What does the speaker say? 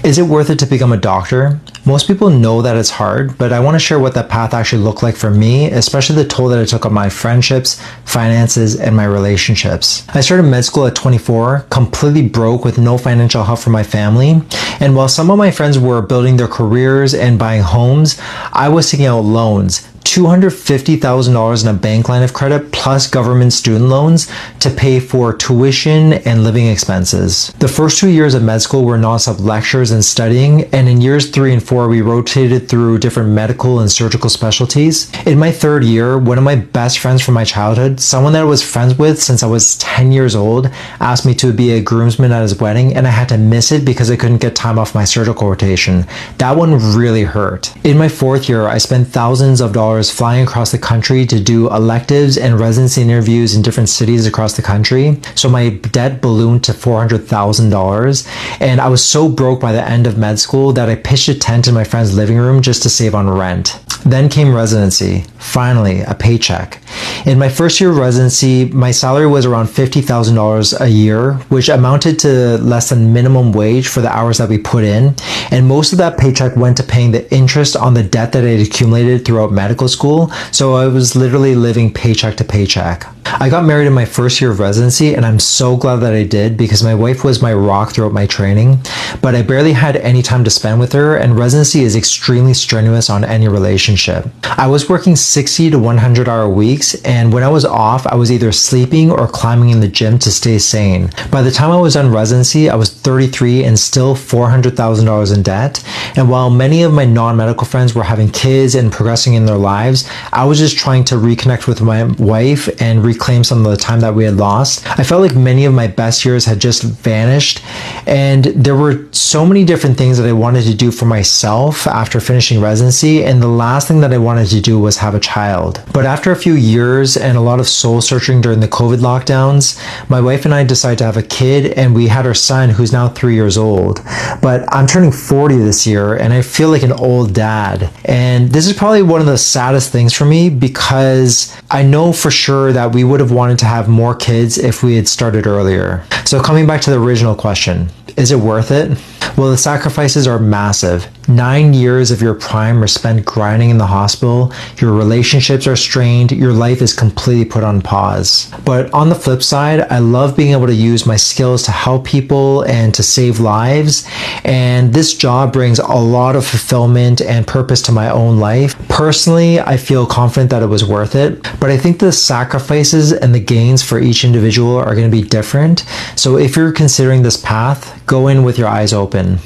Is it worth it to become a doctor? Most people know that it's hard, but I want to share what that path actually looked like for me, especially the toll that it took on my friendships, finances, and my relationships. I started med school at 24, completely broke with no financial help from my family. And while some of my friends were building their careers and buying homes, I was taking out loans. $250,000 in a bank line of credit plus government student loans to pay for tuition and living expenses. The first 2 years of med school were nonstop lectures and studying, and in years 3 and 4 we rotated through different medical and surgical specialties. In my third year, one of my best friends from my childhood, someone that I was friends with since I was 10 years old, asked me to be a groomsman at his wedding, and I had to miss it because I couldn't get time off my surgical rotation. That one really hurt. In my fourth year, I spent thousands of dollars flying across the country to do electives and residency interviews in different cities across the country. So my debt ballooned to $400,000, and I was so broke by the end of med school that I pitched a tent in my friend's living room just to save on rent. Then came residency. Finally, a paycheck. In my first year of residency, my salary was around $50,000 a year, which amounted to less than minimum wage for the hours that we put in. And most of that paycheck went to paying the interest on the debt that I had accumulated throughout medical school. So I was literally living paycheck to paycheck. I got married in my first year of residency, and I'm so glad that I did because my wife was my rock throughout my training, but I barely had any time to spend with her, and residency is extremely strenuous on any relationship. I was working 60 to 100-hour weeks, and when I was off, I was either sleeping or climbing in the gym to stay sane. By the time I was done residency, I was 33 and still $400,000 in debt, and while many of my non-medical friends were having kids and progressing in their lives, I was just trying to reconnect with my wife and reclaim some of the time that we had lost. I felt like many of my best years had just vanished, and there were so many different things that I wanted to do for myself after finishing residency, and the last thing that I wanted to do was have a child. But after a few years and a lot of soul searching during the COVID lockdowns, my wife and I decided to have a kid, and we had our son, who's now 3 years old. But I'm turning 40 this year, and I feel like an old dad. And this is probably one of the saddest things for me because I know for sure that we would have wanted to have more kids if we had started earlier. So coming back to the original question, is it worth it? Well, the sacrifices are massive. 9 years of your prime are spent grinding in the hospital, your relationships are strained, your life is completely put on pause. But on the flip side, I love being able to use my skills to help people and to save lives, and this job brings a lot of fulfillment and purpose to my own life. Personally, I feel confident that it was worth it, but I think the sacrifices and the gains for each individual are going to be different. So if you're considering this path, go in with your eyes open.